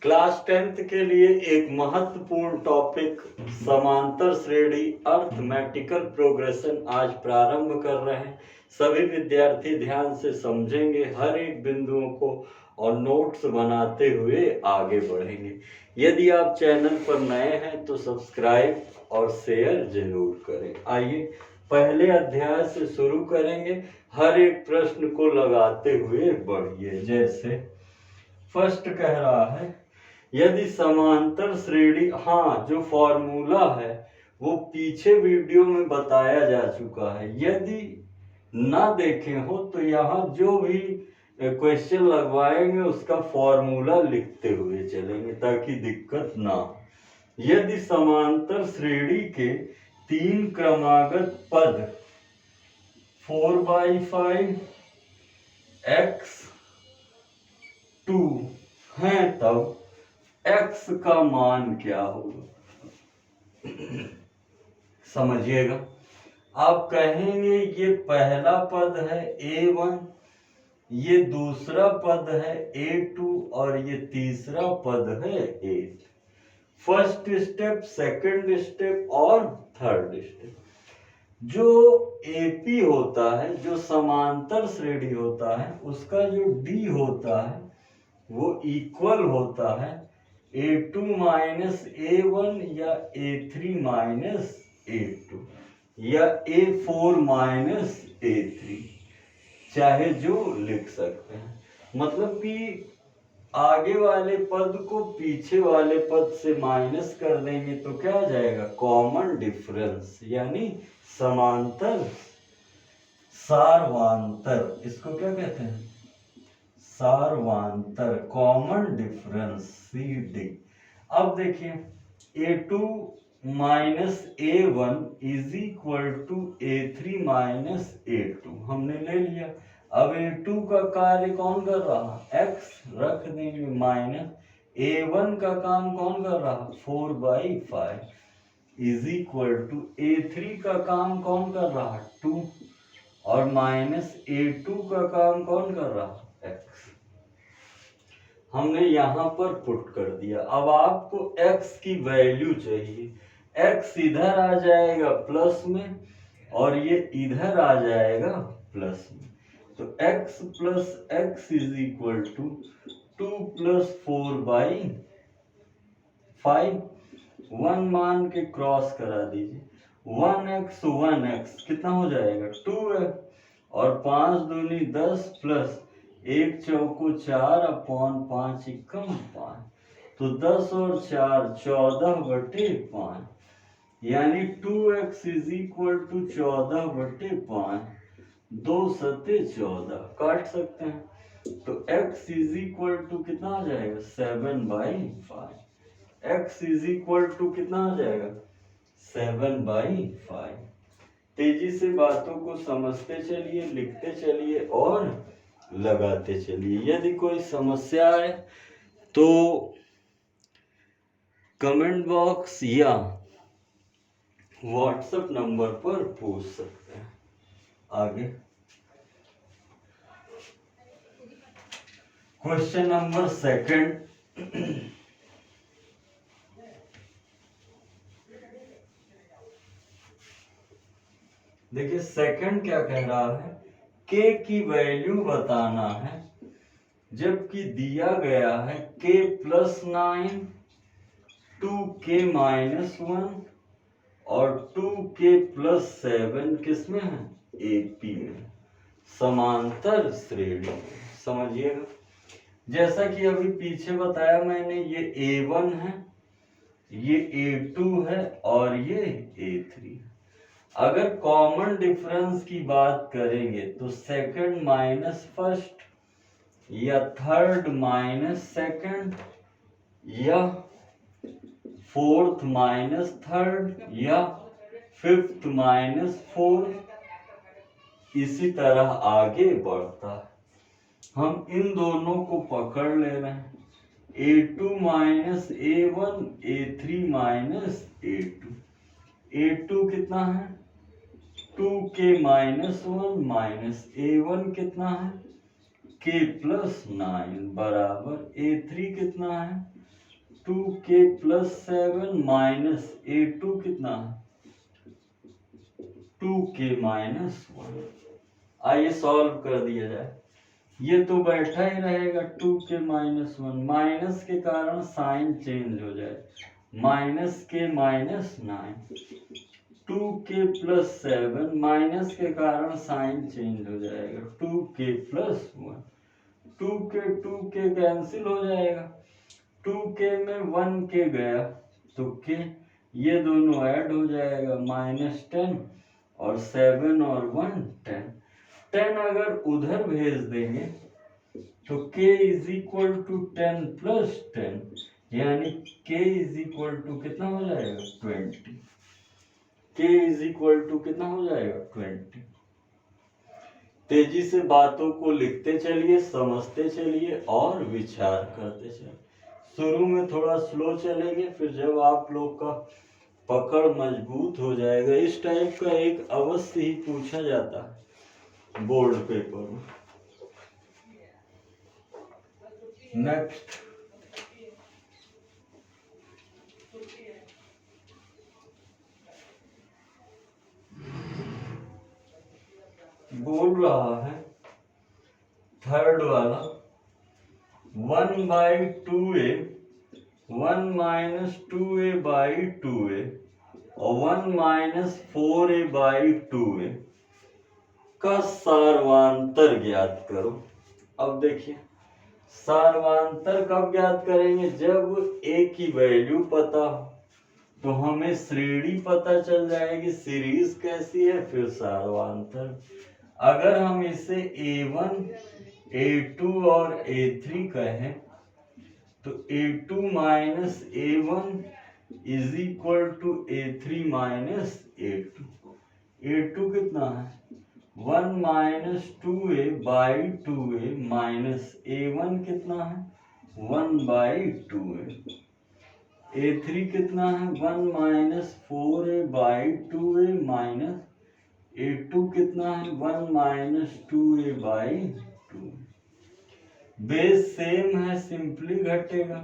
Class 10th के लिए एक महत्वपूर्ण टॉपिक समांतर श्रेणी अर्थमेटिकल प्रोग्रेशन आज प्रारंभ कर रहे हैं। सभी विद्यार्थी ध्यान से समझेंगे, हर एक बिंदुओं को और नोट्स बनाते हुए आगे बढ़ेंगे। यदि आप चैनल पर नए हैं तो सब्सक्राइब और शेयर जरूर करें। आइए पहले अध्याय से शुरू करेंगे। हर एक प्रश्न को लगाते हुए बढ़िए। जैसे फर्स्ट कह रहा है, यदि समांतर श्रेणी, जो फॉर्मूला है वो पीछे वीडियो में बताया जा चुका है। यदि ना देखे हो तो यहाँ जो भी क्वेश्चन लगवाएंगे उसका फॉर्मूला लिखते हुए चलेंगे ताकि दिक्कत ना हो। यदि समांतर श्रेणी के 3 क्रमागत पद 4/5 x2 हैं तब x का मान क्या होगा। समझिएगा, आप कहेंगे ये पहला पद है a1, ये दूसरा पद है a2 और ये तीसरा पद है a3। First step, second step और थर्ड स्टेप। जो AP होता है, जो समांतर श्रेणी होता है, उसका जो D होता है वो इक्वल होता है A2 माइनस A1 या A3 माइनस A2 या A4 माइनस A3, चाहे जो लिख सकते हैं। मतलब कि आगे वाले पद को पीछे वाले पद से माइनस कर देंगे तो क्या आ जाएगा, कॉमन डिफरेंस, यानी समांतर सारवांतर। इसको क्या कहते हैं, सारवांतर, कॉमन डिफरेंस CD। अब देखिए A2 minus A1 is equal to A3 minus A2 हमने ले लिया। अब A2 का कार्य कौन कर रहा, x रख देंगे, माइनस A1 का काम कौन कर रहा, 4/5 इज इक्वल टू A3 का काम कौन कर रहा, 2 और माइनस A2 का काम कौन कर रहा, x। हमने यहाँ पर पुट कर दिया। अब आपको x की वैल्यू चाहिए। x इधर आ जाएगा प्लस में और ये इधर आ जाएगा प्लस में, तो x plus x is equal to 2 plus 4/5। 1 मान के क्रॉस करा दीजिए। 1x कितना हो जाएगा, 2x और 5 दूनी 10 प्लस 1 चौको 4/5 एकम 5, तो 10 और 4 14/5, यानी 2x इज इक्वल टू 14/5। 2 सते 14 काट सकते हैं, तो x इज इक्वल टू कितना आ जाएगा, 7/5। x इज इक्वल टू कितना आ जाएगा, 7/5। तेजी से बातों को समझते चलिए, लिखते चलिए और लगाते चलिए। यदि कोई समस्या है तो कमेंट बॉक्स या व्हाट्सएप नंबर पर पूछ सकते हैं। आगे क्वेश्चन नंबर सेकंड। देखिए सेकंड क्या कह रहा है, k की वैल्यू बताना है, जबकि दिया गया है k प्लस 9, 2k माइनस 1 और 2k प्लस 7 किसमें है, AP में, समांतर श्रेणी। समझिएगा, जैसा कि अभी पीछे बताया मैंने, ये A1 है, ये A2 है और ये A3 है। अगर कॉमन डिफरेंस की बात करेंगे तो सेकंड माइनस फर्स्ट या थर्ड माइनस सेकंड या फोर्थ माइनस थर्ड या फिफ्थ माइनस फोर्थ, इसी तरह आगे बढ़ता है। हम इन दोनों को पकड़ ले रहे हैं, A2 minus A1, A3 minus A2। A2 कितना है, 2k माइनस 1 माइनस A1 कितना है, k प्लस 9 बराबर A3 कितना है, 2k+7 माइनस A2 कितना है 2k-1। आइए सॉल्व कर दिया जाए। ये तो बैठा ही रहेगा 2k-1, माइनस के कारण साइन चेंज हो जाए, -k-9, 2k+7 माइनस के कारण साइन चेंज हो जाएगा 2k+1, 2k कैंसिल हो जाएगा, 2k में 1k गया तो k, ये दोनों ऐड हो जाएगा -10 और 7 और 1 10, 10 अगर उधर भेज देंगे तो k = 10 + 10 यानी k = कितना हो जाएगा 20, k = कितना हो जाएगा 20। तेजी से बातों को लिखते चलिए, समझते चलिए और विचार करते चलिए। शुरू में थोड़ा स्लो चलेंगे, फिर जब आप लोग का पकड़ मजबूत हो जाएगा, इस टाइप का एक अवश्य ही पूछा जाता है बोर्ड पेपर में। नेक्स्ट बोल रहा है थर्ड वाला 1/2a 1 - 2a/2a और 1 - 4a/2a का सारवांतर ज्ञात करो। अब देखिए सारवांतर कब ज्ञात करेंगे, जब a की वैल्यू पता हो, तो हमें श्रेणी पता चल जाएगी सीरीज कैसी है, फिर सारवांतर। अगर हम इसे a1 a2 और a3 कहें तो a2 - a1 = a3 - a2, a2 कितना है 1 - 2a/2a माइनस a1 कितना है 1/2a, a3 कितना है 1 - 4a/2a माइनस a2 कितना है 1 - 2a/2। बेस सेम है, सिंपली घटेगा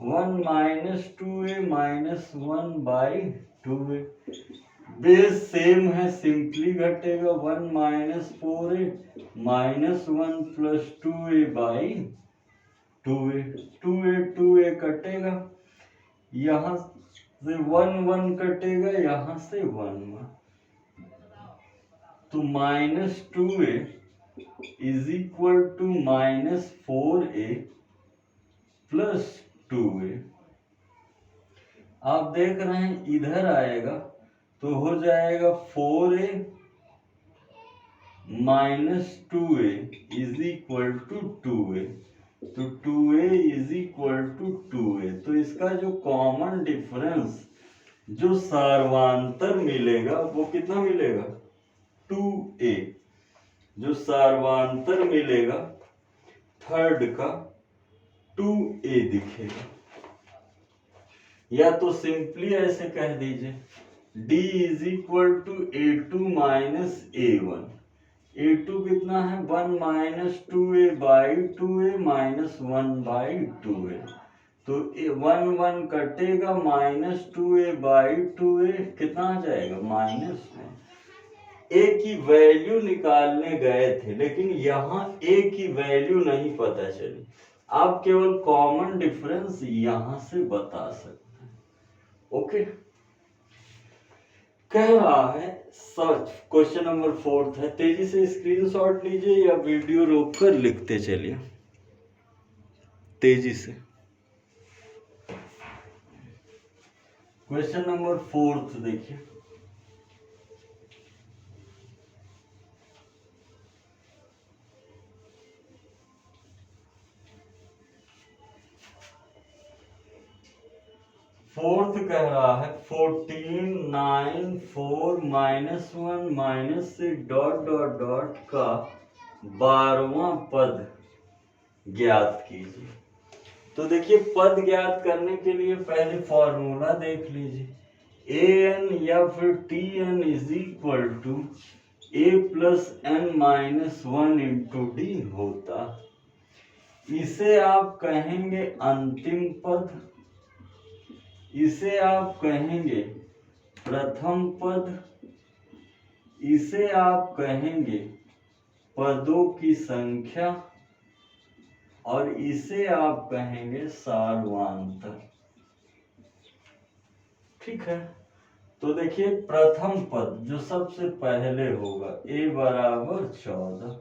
1 - 2a minus 1/2a। Base same है, सिंपली घटेगा 1 - 4a माइनस 1 + 2a/2a। 2a कटेगा, यहाँ से 1 1 कटेगा, यहाँ से 1 1, तो -2a = -4a + 2a। आप देख रहे हैं इधर आएगा तो हो जाएगा 4a - 2a = 2a, तो 2a = 2a। तो इसका जो कॉमन डिफरेंस, जो सारवांतर मिलेगा वो कितना मिलेगा 2a। जो सारवांतर मिलेगा थर्ड का 2a दिखेगा, या तो सिंपली ऐसे कह दीजिए d = a2 - a1। a2 कितना है 1 - 2a/2a माइनस 1/2a, तो 1 1 कटेगा, -2a/2a कितना आ जाएगा -1। a की वैल्यू निकालने गए थे, लेकिन यहाँ a की वैल्यू नहीं पता चली, आप केवल कॉमन डिफरेंस यहां से बता सकते हैं। ओके, कह रहा है सच, क्वेश्चन नंबर 4 है, तेजी से स्क्रीनशॉट लीजिए या वीडियो रोककर लिखते चलिए तेजी से। क्वेश्चन नंबर 4 देखिए, फोर्थ कह रहा है 14 9 4 -1 से ... का 12वां पद ज्ञात कीजिए। तो देखिए पद ज्ञात करने के लिए पहले फॉर्मूला देख लीजिए, an या फिर tn = a + n - 1 × d होता। इसे आप कहेंगे अंतिम पद इसे आप कहेंगे प्रथम पद, इसे आप कहेंगे पदों की संख्या, और इसे आप कहेंगे सार्वधातुक। ठीक है, तो देखिए प्रथम पद जो सबसे पहले होगा a बराबर 14,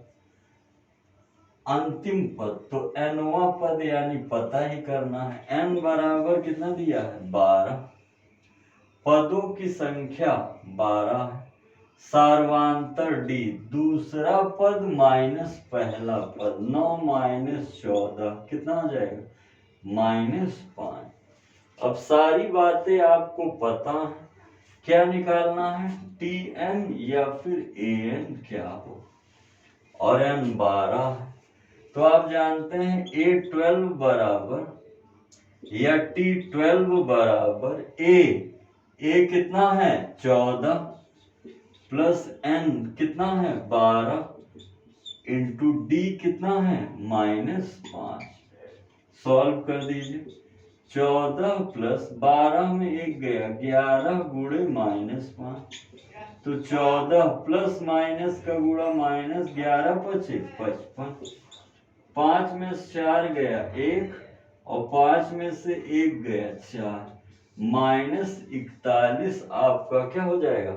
अंतिम पद तो nवा पद यानी पता ही करना है, n बराबर कितना दिया है 12, पदों की संख्या 12 है, सार्वधातुक d दूसरा पद माइनस पहला पद, 9 माइनस 14 कितना हो जाएगा -5। अब सारी बातें आपको पता है, क्या निकालना है Tn या फिर An क्या हो, और n 12 है तो आप जानते हैं A12 बराबर या T12 बराबर A कितना है 14 प्लस n कितना है 12 इंटू D कितना है -5। सॉल्व कर दीजिए, 14 प्लस 12 में 1 गया, 11 गुणे -5, तो 14 प्लस माइनस का गुणा -11 बचे 55, 5 में से 4 गया 1 और 5 में से 1 गया 4, -41 आपका क्या हो जाएगा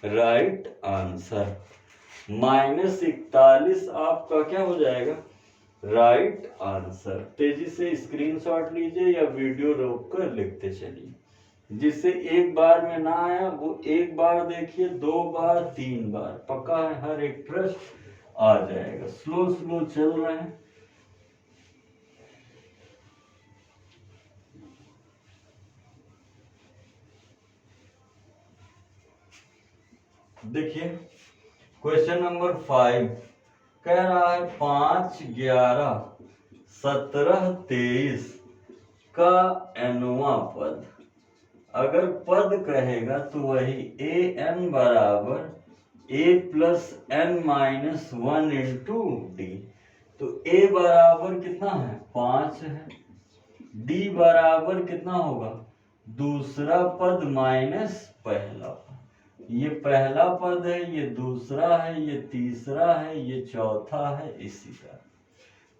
राइट आंसर। -41 आपका क्या हो जाएगा राइट आंसर। तेजी से स्क्रीनशॉट लीजिए या वीडियो रोककर लिखते चलिए, जिससे एक बार में ना आया वो एक बार देखिए, 2 बार 3 बार, पक्का है हर एक प्रश्न आ जाएगा। स्लो स्लो चल रहे हैं। देखिए क्वेश्चन नंबर 5 कह रहा है 5, 11, 17, 23 का nवां पद। अगर पद कहेगा तो वही an बराबर a plus n minus 1 into D, तो a बराबर कितना है 5 है, d बराबर कितना होगा दूसरा पद माइनस पहला पद, ये पहला पद है, ये दूसरा है, ये तीसरा है, ये चौथा है, इसी तरह।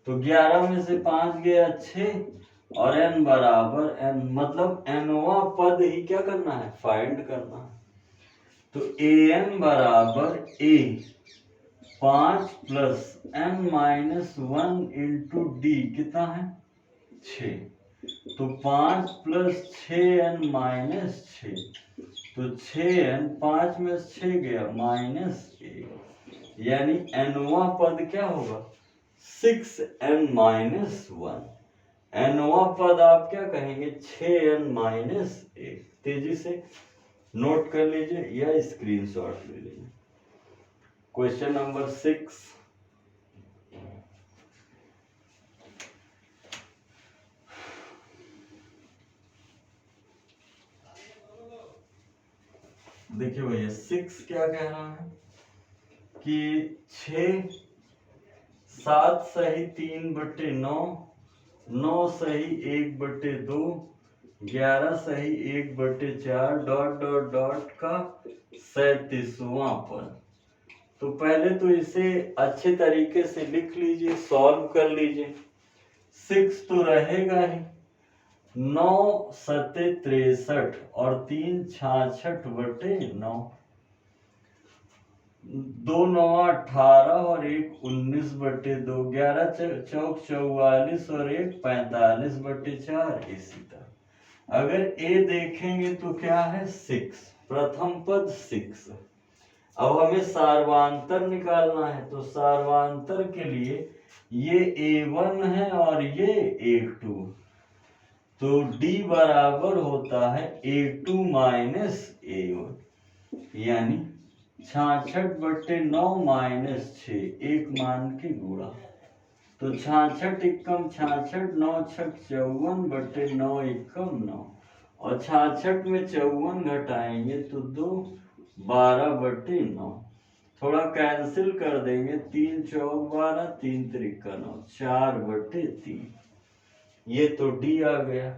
तो 11 में से 5 गया 6 और n बराबर n, मतलब nवा पद ही क्या करना है फाइंड करना है। तो an बराबर a 5 plus n minus 1 into D कितना है 6, तो 5 प्लस 6n माइनस 6, तो 6n 5 में 6 गया -1, यानी nवा पद क्या होगा 6n माइनस 1। nवा पद आप क्या कहेंगे 6n माइनस 1। तेजी से नोट कर लीजिए या स्क्रीनशॉट ले लीजिए। क्वेश्चन नंबर 6 देखिए भैया 6 क्या कह रहा है कि 6 7 सही 3/9, 9 सही 1/2, 11 सही 1/4 डॉट डॉट डॉट का 37वां पद। तो पहले तो इसे अच्छे तरीके से लिख लीजिए, सॉल्व कर लीजिए। 6 तो रहेगा ही, 9 सते 63 और 3 66/9, 2 9 18 और 1 19/2, 11 चौक 44 और 1 45/4, इसी तरह। अगर ए देखेंगे तो क्या है 6, प्रथम पद 6। अब हमें सार्वधातुक निकालना है, तो सार्वधातुक के लिए ये A1 है और ये A2, तो D बराबर होता है A2 माइनस A1, यानी 66/9 माइनस 6, एक मान के गुणा, तो 66 एकम 66, 9 छक 54/9 एकम 9, और 66 में 54 घटाएंगे तो 2 12/9, थोड़ा कैंसिल कर देंगे, 3 चौक 12, 3 त्रिका 9, 4/3, ये तो डी आ गया।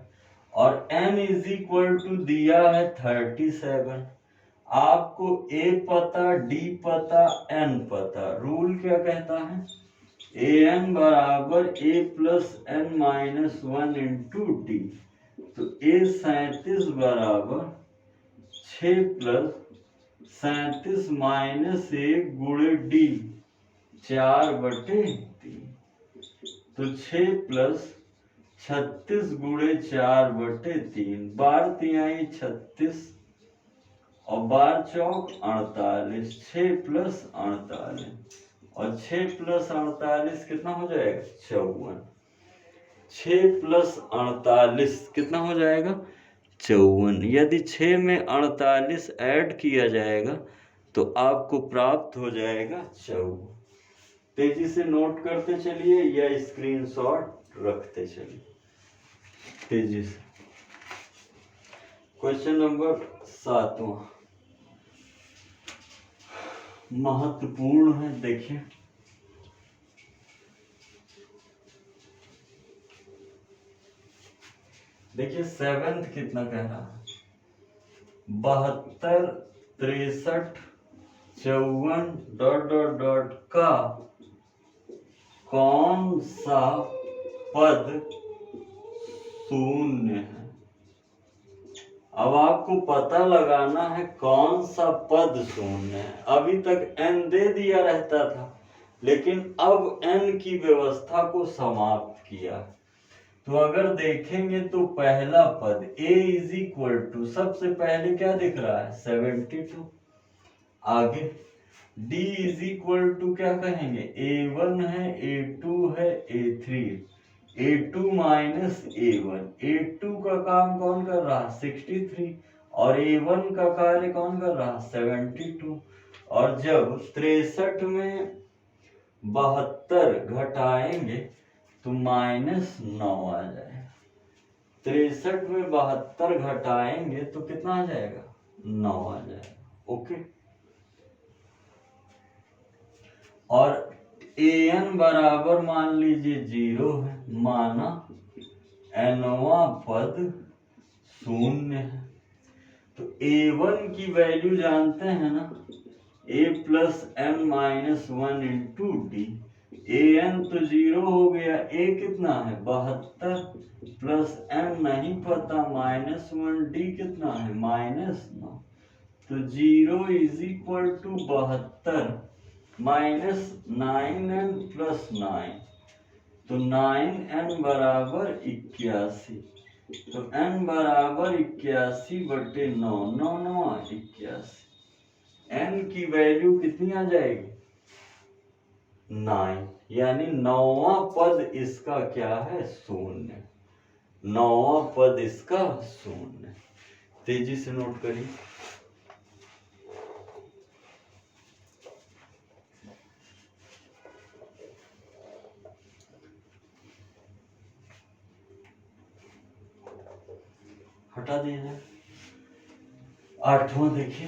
और n इज इक्वल टू दिया है 37। आपको a पता, d पता, n पता। रूल क्या कहता है? an बराबर a plus n minus 1 into D. तो a 37 बराबर 6 प्लस 37 माइनस 1 गुणे डी 4/3। तो 6 प्लस 36 गुणे 4/3। बार तिहाई 36 और बार चौक 48। 6 प्लस 48 और 6 प्लस 48 कितना हो जाएगा? 54। 6 प्लस 48 कितना हो जाएगा? 54। यदि 6 में 48 ऐड किया जाएगा तो आपको प्राप्त हो जाएगा 54। तेजी से नोट करते चलिए या स्क्रीनशॉट रखते चलिए तेजी से। क्वेश्चन नंबर 7वां महत्वपूर्ण है, देखिए। देखिए 7th कितना कह रहा है? 72, 63, 54 डॉट डॉट डॉट का कौन सा पद शून्य है? अब आपको पता लगाना है कौन सा पद शून्य है। अभी तक n दे दिया रहता था, लेकिन अब n की व्यवस्था को समाप्त किया। तो अगर देखेंगे तो पहला पद a इज इक्वल टू, सबसे पहले क्या दिख रहा है? 72। आगे d इज इक्वल टू क्या कहेंगे? a1 है, a2 है, a3। a2 minus a1। a2 का काम कौन कर रहा? 63। और a1 का कार्य कौन कर रहा? 72। और जब 63 में 72 घटाएंगे तो -9 आ जाएगा। 63 में 72 घटाएंगे तो कितना आ जाएगा? 9 आ जाएगा। ओके। और an बराबर मान लीजिए 0 है, माना nवां पद शून्य है। तो a1 की वैल्यू जानते हैं ना? a plus n minus 1 into D. an तो 0 हो गया, a कितना है? 72 प्लस n नहीं पता -1, d कितना है? -9। तो 0 is equal to 72 minus 9n plus 9। तो 9n बराबर 81। तो n बराबर 81/9। 9 9 81। n की वैल्यू कितनी आ जाएगी? 9। यानी 9वां पद इसका क्या है? शून्य। 9वां पद इसका शून्य। तेजी से नोट करिए। हटा दिया जाए। 8वां देखिए।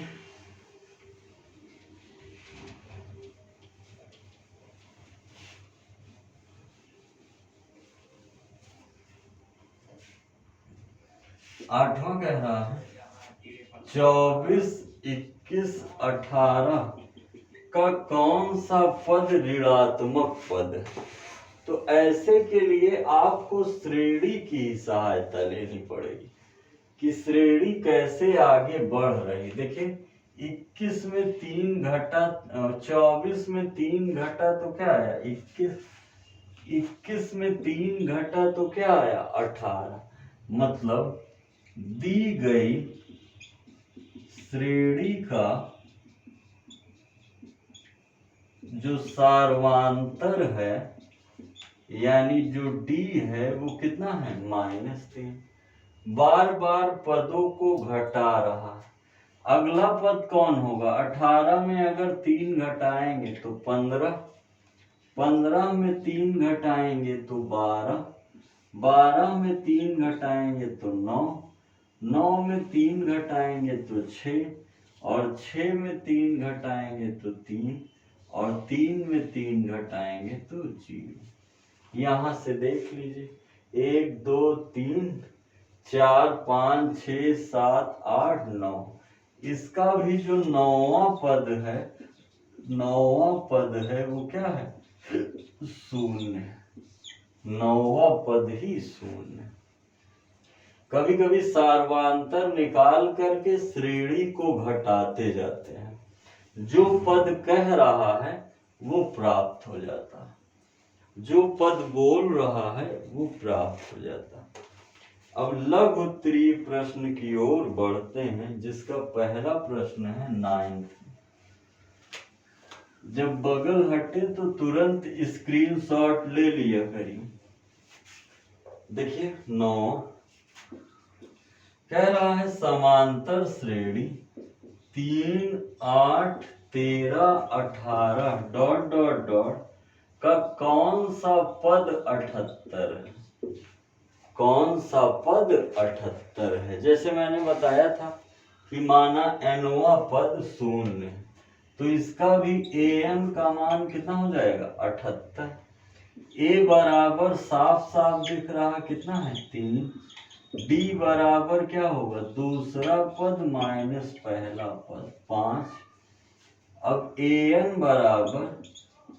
आठवां कह रहा है 24, 21, 18 का कौन सा पद ऋणात्मक पद है? तो ऐसे के लिए आपको श्रेणी की सहायता लेनी पड़ेगी कि श्रेणी कैसे आगे बढ़ रही। देखिए 21 में 3 घटा, 24 में 3 घटा तो क्या आया? 21। 21 में 3 घटा तो क्या आया? 18। मतलब दी गई श्रेणी का जो सार्वांतर है, यानी जो d है, वो कितना है? -3। बार बार पदों को घटा रहा। अगला पद कौन होगा? 18 में अगर 3 घटाएंगे तो 15। 15 में 3 घटाएंगे तो 12। 12 में 3 घटाएंगे तो 9। 9 में 3 घटाएंगे तो 6। और 6 में 3 घटाएंगे तो 3। और 3 में 3 घटाएंगे तो 0। यहां से देख लीजिए 1 2 3 4 5 6 7 8 9। इसका भी जो नौवां पद है वो क्या है? शून्य। नौवां पद ही शून्य। कभी कभी सार्वंतर निकाल करके श्रेणी को घटाते जाते हैं, जो पद कह रहा है वो प्राप्त हो जाता है, जो पद बोल रहा है वो प्राप्त हो जाता है। अब लघु उत्तरीय प्रश्न की ओर बढ़ते हैं, जिसका पहला प्रश्न है 9th। जब बगल हटे तो तुरंत स्क्रीनशॉट ले लिया करिए। देखिए 9 कह रहा है समांतर श्रेणी 3 8 13 18 ... का कौन सा पद 78 है? कौन सा पद 78 है? जैसे मैंने बताया था कि माना nवां पद शून्य, तो इसका भी an का मान कितना हो जाएगा? 78। a बराबर साफ साफ दिख रहा कितना है? 3। d बराबर क्या होगा? दूसरा पद माइनस पहला पद 5। अब an बराबर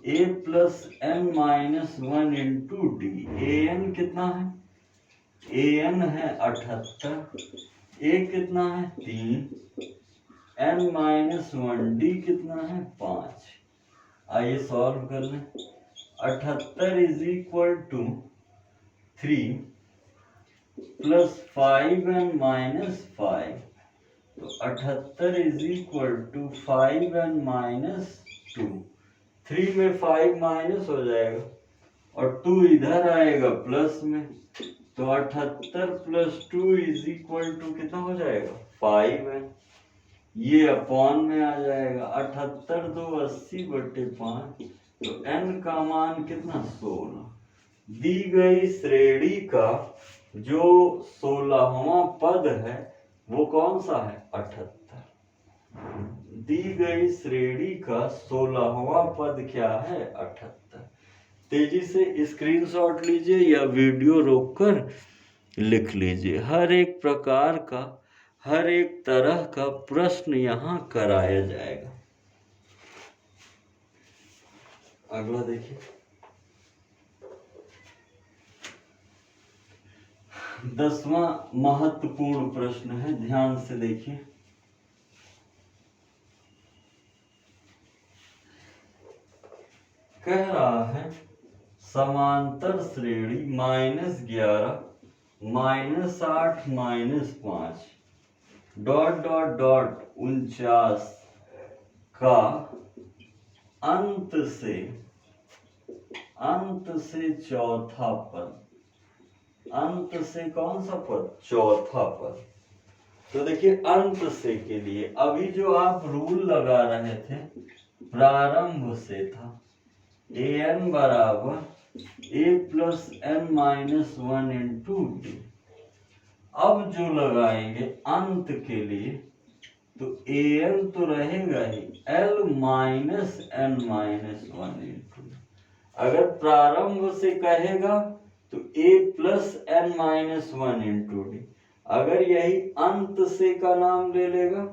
a plus n minus 1 into D. an कितना है? an है 78, a कितना है? 3, n माइनस 1, d कितना है? 5। आइए सॉल्व कर लें। 78 is equal to 3 plus 5n minus 5, तो 78 is equal to 5n minus 2। 3 में 5 माइनस हो जाएगा और 2 इधर आएगा प्लस में, तो 78 प्लस 2 इज इक्वल टू कितना हो जाएगा? 5 है। ये अपॉन में आ जाएगा। 78 2 80/5, तो n का मान कितना? 16। दी गई श्रेणी का जो 16वां पद है वो कौन सा है? 78। दी गई श्रेणी का 16वां पद क्या है? 78। तेजी से स्क्रीनशॉट लीजिए या वीडियो रोककर लिख लीजिए। हर एक प्रकार का, हर एक तरह का प्रश्न यहाँ कराया जाएगा। अगला देखिए 10वां महत्वपूर्ण प्रश्न है, ध्यान से देखिए। कह रहा है समांतर श्रेणी -11 -8 -5 ... 49 का अंत से चौथा पद। अंत से कौन सा पद? चौथा पद। तो देखिए अंत से के लिए अभी जो आप रूल लगा रहे थे प्रारंभ से था, an बराबर a plus n minus 1 into D. अब जो लगाएंगे अंत के लिए, तो an तो रहेगा ही, l minus n minus 1 into. अगर प्रारंभ से कहेगा तो a plus n minus 1 into D. अगर यही अंत से का नाम ले लेगा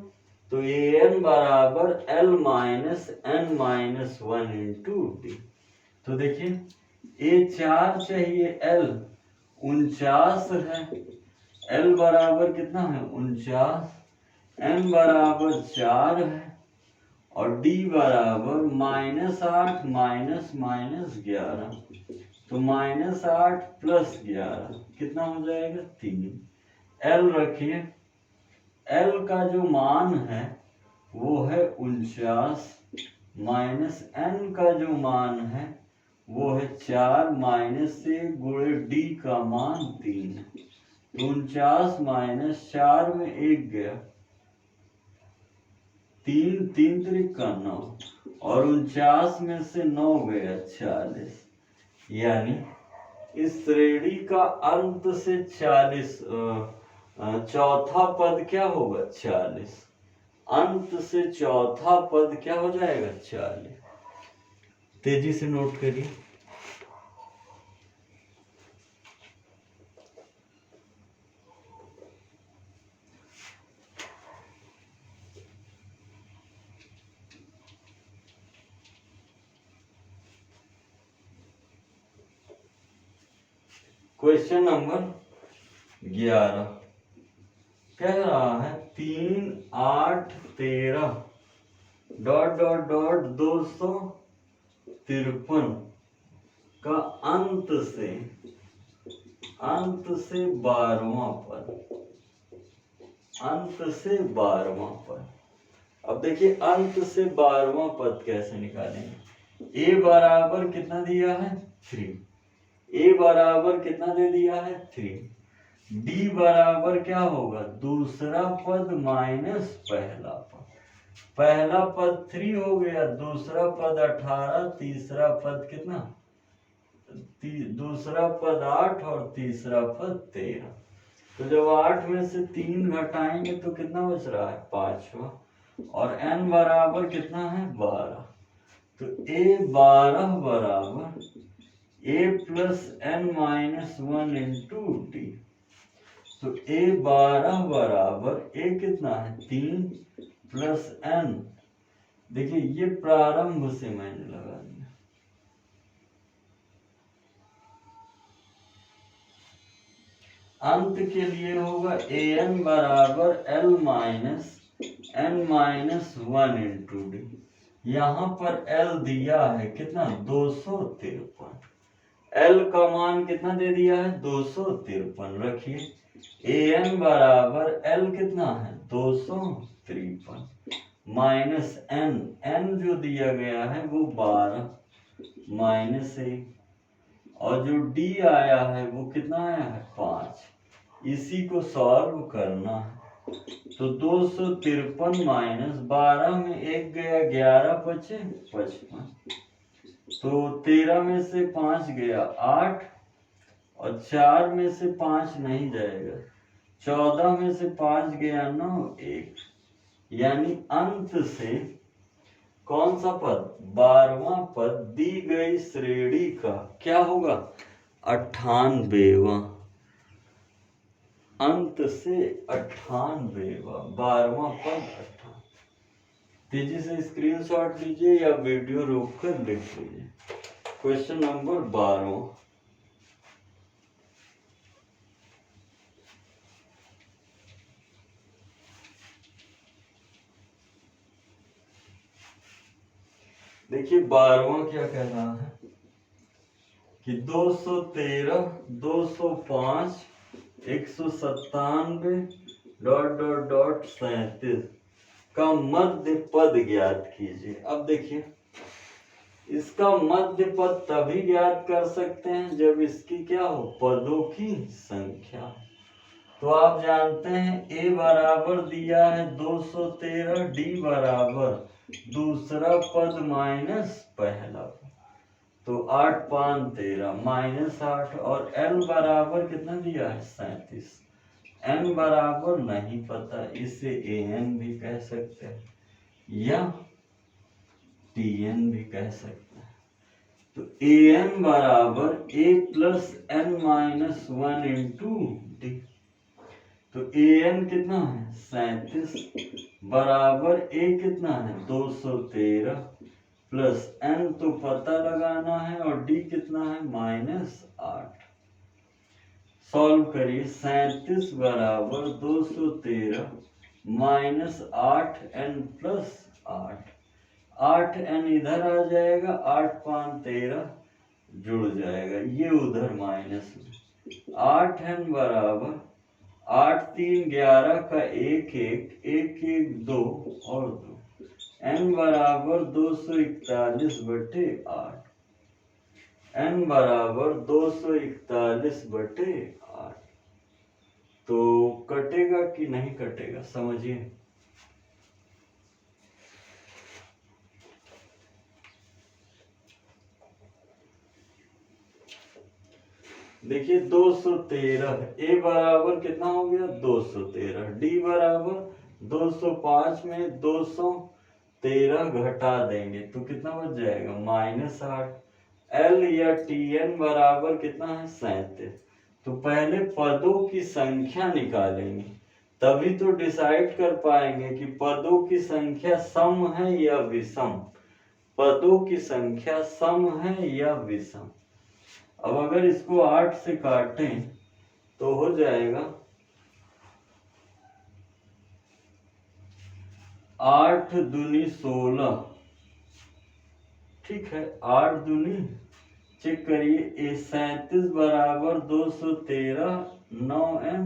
तो an बराबर l minus n minus 1 into D. तो देखिए a 4 चाहिए, l 49 है, l बराबर कितना है? 49, n बराबर 4 है और d बराबर -8 माइनस माइनस 11, तो -8 प्लस 11 कितना हो जाएगा? 3। l रखिए, l का जो मान है वो है 49, माइनस n का जो मान है वो है 4, माइनस से गुणे d का मान 3। 49 माइनस 4 में 1 गया, 3 3 त्रिका 9 और 49 में से 9 गया 40। यानी इस श्रेणी का अंत से 40 चौथा पद क्या होगा? 40। अंत से चौथा पद क्या हो जाएगा? 40। तेजी से नोट करिए। क्वेश्चन नंबर 11 कह रहा है 3, 8, 13 डॉट डॉट डॉट 253 का अंत से 12वां पद, अंत से 12वां पद। अब देखिए अंत से 12वां पद कैसे निकालेंगे। a बराबर कितना दिया है 3, a बराबर कितना दे दिया है 3, d बराबर क्या होगा दूसरा पद माइनस पहला पद। पहला पद 3 हो गया, दूसरा पद 18, तीसरा पद कितना दूसरा पद 8 और तीसरा पद 13। तो जब 8 में से 3 घटाएंगे तो कितना बच रहा है 5वां, और n बराबर कितना है 12। तो a12 बराबर a plus n minus 1 into D. तो a12 बराबर a कितना है 3 प्लस n, देखिए ये प्रारंभ से मैंने लगा दिया, अंत के लिए होगा an बराबर l minus n minus 1 into D. यहाँ पर l दिया है कितना 253, l का मान कितना दे दिया है 253। रखिए an बराबर l कितना है 253 माइनस n जो दिया गया है वो 12 माइनस 1, और जो d आया है वो कितना आया है 5। इसी को सॉल्व करना है। तो 253 माइनस 12 में 1 गया 11 बचे 55, तो 13 में से 5 गया 8, और 4 में से 5 नहीं जाएगा, 14 में से 5 गया 9, 1। यानी अंत से कौन सा पद 12वां पद दी गई श्रेणी का क्या होगा 98वां, अंत से 98वां 12वां पद 98। तेजी से स्क्रीनशॉट लीजिए या वीडियो रोककर लिख लीजिए। क्वेश्चन नंबर 12, देखिए 12वां क्या कह रहा है कि 213, 205, 197 डॉट डॉट डॉट 37 का मध्य पद ज्ञात कीजिए। अब देखिए इसका मध्य पद तभी ज्ञात कर सकते हैं जब इसकी क्या हो पदों की संख्या। तो आप जानते हैं a बराबर दिया है 213, d बराबर दूसरा पद माइनस पहला पद, तो 8 5 13 माइनस 8, और l बराबर कितना दिया है 37। n बराबर नहीं पता, इसे an भी कह सकते हैं या tn भी कह सकते हैं। तो an बराबर a plus n minus 1 into D. तो an कितना है 37 बराबर a कितना है 213 प्लस n तो पता लगाना है, और d कितना है माइनस 8। सॉल्व करिए 37 बराबर 213 माइनस 8n प्लस 8, 8n इधर आ जाएगा, 8 5 13 जुड़ जाएगा, ये उधर माइनस में 8n बराबर 8 3 11 का 1 1 1 1 2 और 2, n बराबर 241 बटे 8, n बराबर 241 बटे 8। तो कटेगा कि नहीं कटेगा समझिए। देखिए 213, a बराबर कितना हो गया 213, d बराबर 205 में 213 घटा देंगे तो कितना बच जाएगा माइनस 8। l या tn बराबर कितना है 37। तो पहले पदों की संख्या निकालेंगे, तभी तो डिसाइड कर पाएंगे कि पदों की संख्या सम है या विषम, पदों की संख्या सम है या विषम। अब अगर इसको 8 से काटें तो हो जाएगा 8 दूनी 16। ठीक है, 8 दूनी चेक करिए, 37 बराबर 213 9n,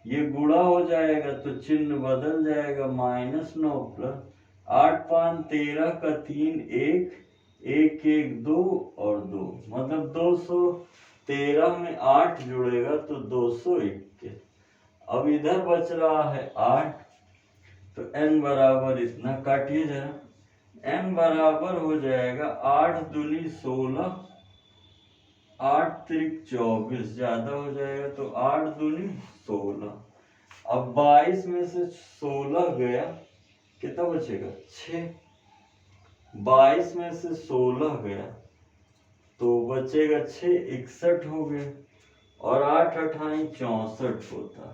ये गुणा हो जाएगा तो चिन्ह बदल जाएगा, -9 प्लस 8 5 13 का 3 1 1 1 2 और 2, मतलब 213 में 8 जुड़ेगा तो 221। अब इधर बच रहा है 8, तो n बराबर इतना, काटिए जरा, n बराबर हो जाएगा 8 दूनी 16, 8 त्रिक 24, ज्यादा हो जाएगा तो 8 दूनी 16। अब 22 में से 16 गया, कितना बचेगा 6। 22 में से 16 गया तो बचेगा 6, 61 हो गए, और 8 अठाई 64 होता है,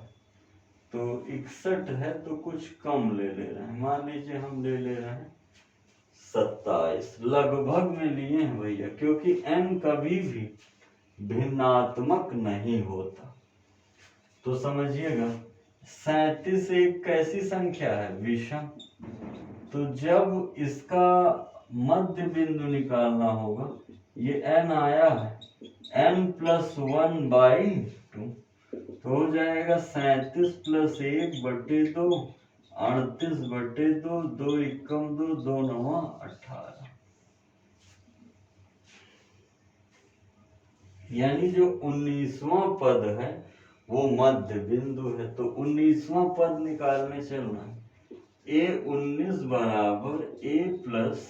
तो 61 है तो कुछ कम ले रहे हैं, मान लीजिए हम ले रहे हैं 27, लगभग में लिए हैं भैया, क्योंकि n कभी भी भिन्नात्मक नहीं होता। तो समझिएगा 37 एक कैसी संख्या है, विषम, तो जब इसका मध्य बिंदु निकालना होगा, ये n आया है n + 1/2, तो हो जाएगा 37 + 1/2, 38/2, 2 एकम 2, 2 9 18, यानी जो 19वां पद है वो मध्य बिंदु है। तो 19वां पद निकालने चलना है, a19 बराबर a +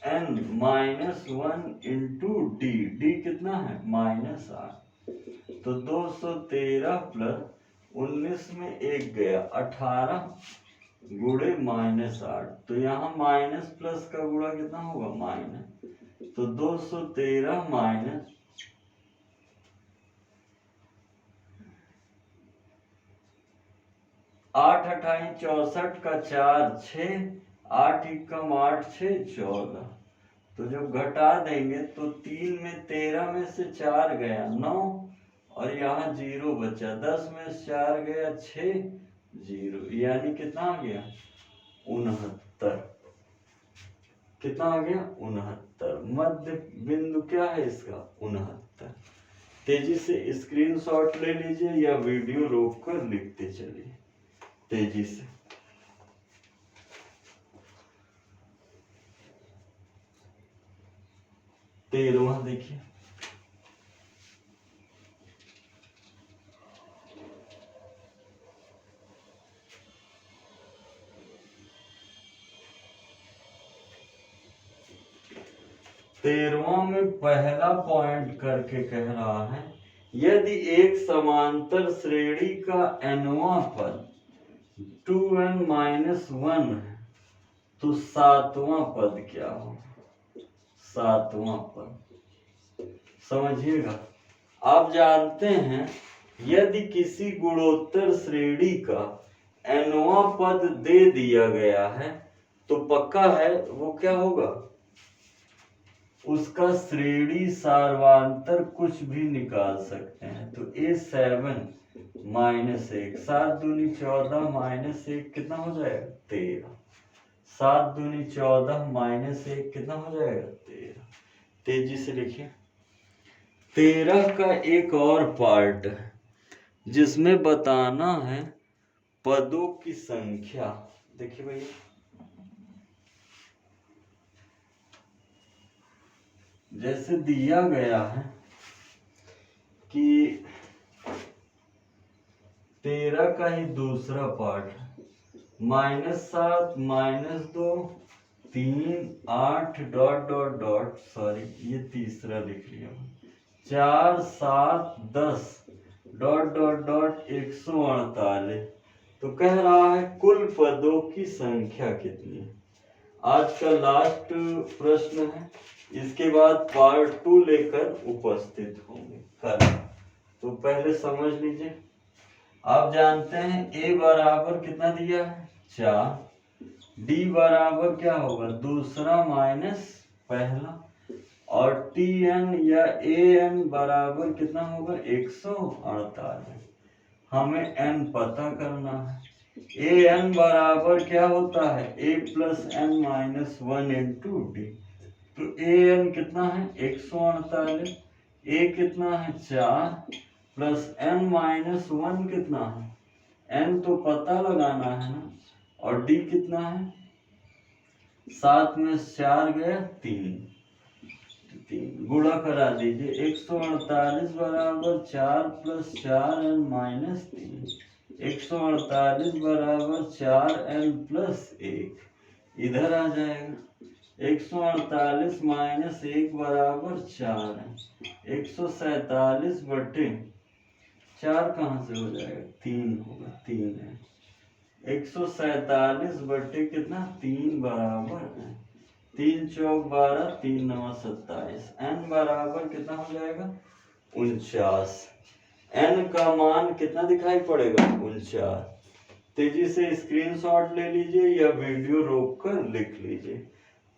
n -1 × d, d कितना है -8, तो 213 + 19 में 1 गया 18 गुणे -8, तो यहाँ माइनस प्लस का गुणा कितना होगा माइनस, तो 213 माइनस 8 अठाई 64 का 4 6, 8 एकम 8 6 14, तो जब घटा देंगे तो 3 में 13 में से 4 गया 9, और यहाँ 0 बचा, 10 में से 4 गया 6 0, यानी कितना आ गया 69। कितना आ गया 69, मध्य बिंदु क्या है इसका 69। तेजी से स्क्रीनशॉट ले लीजिए या वीडियो रोककर लिखते चलिए तेजी से। तेरहवां देखिए, तेरहवां में पहला पॉइंट करके कह रहा है, यदि एक समांतर श्रेणी का nवां पद 2n - 1 है तो सातवां पद क्या होगा, सातवां पद समझिएगा। आप जानते हैं यदि किसी गुणोत्तर श्रेणी का nवां पद दे दिया गया है तो पक्का है वो क्या होगा, उसका श्रेणी सार्वांतर कुछ भी निकाल सकते हैं। तो a7 - 1, 7 दूनी 14 -1 कितना हो जाएगा 13, 7 दूनी 14 -1 कितना हो जाएगा 13। तेजी से लिखिए, 13 का एक और पार्ट है जिसमें बताना है पदों की संख्या। देखिए भैया, जैसे दिया गया है कि 13 का ही दूसरा पार्ट है, -7 -2 3 8 डॉट डॉट डॉट, सॉरी ये तीसरा लिख लिया, 4 7 10 डॉट डॉट डॉट 148, तो कह रहा है कुल पदों की संख्या कितनी है। आज का लास्ट प्रश्न है, इसके बाद पार्ट 2 लेकर उपस्थित होंगे कल। तो पहले समझ लीजिए, आप जानते हैं a बराबर कितना दिया है 4, d बराबर क्या होगा दूसरा माइनस पहला, और टी एन या ए एन बराबर कितना होगा 148। हमें एन पता करना है। ए एन बराबर क्या होता है A plus N minus 1 into D. तो ए एन कितना है 148, ए कितना है 4 प्लस एन माइनस 1 कितना है, एन तो पता लगाना है ना, और डी कितना है 7 में 4 गया 3, गुणा करा दीजिए। 148 बराबर 4 प्लस 4 एन माइनस 3, 148 बराबर 4 एन प्लस 1, इधर आ जाएगा। 148 माइनस 1 बराबर 4 है। 147 बटे 4 कहाँ से हो जाएगा 3 होगा, 3 है। 147 बटे कितना 3 बराबर है 3 चौक 12, 3 9 27, n बराबर कितना हो जाएगा 49। n का मान कितना दिखाई पड़ेगा 49। तेजी से स्क्रीनशॉट ले लीजिए या वीडियो रोककर लिख लीजिए।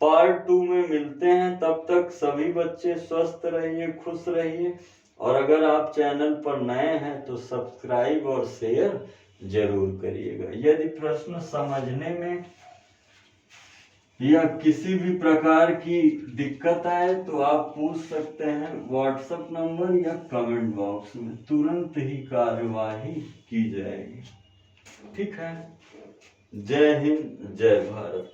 पार्ट 2 में मिलते हैं, तब तक सभी बच्चे स्वस्थ रहिए, खुश रहिए, और अगर आप चैनल पर नए हैं तो सब्सक्राइब और शेयर जरूर करिएगा। यदि प्रश्न समझने में या किसी भी प्रकार की दिक्कत आए तो आप पूछ सकते हैं व्हाट्सएप नंबर या कमेंट बॉक्स में, तुरंत ही कार्यवाही की जाएगी। ठीक है, जय हिंद, जय भारत।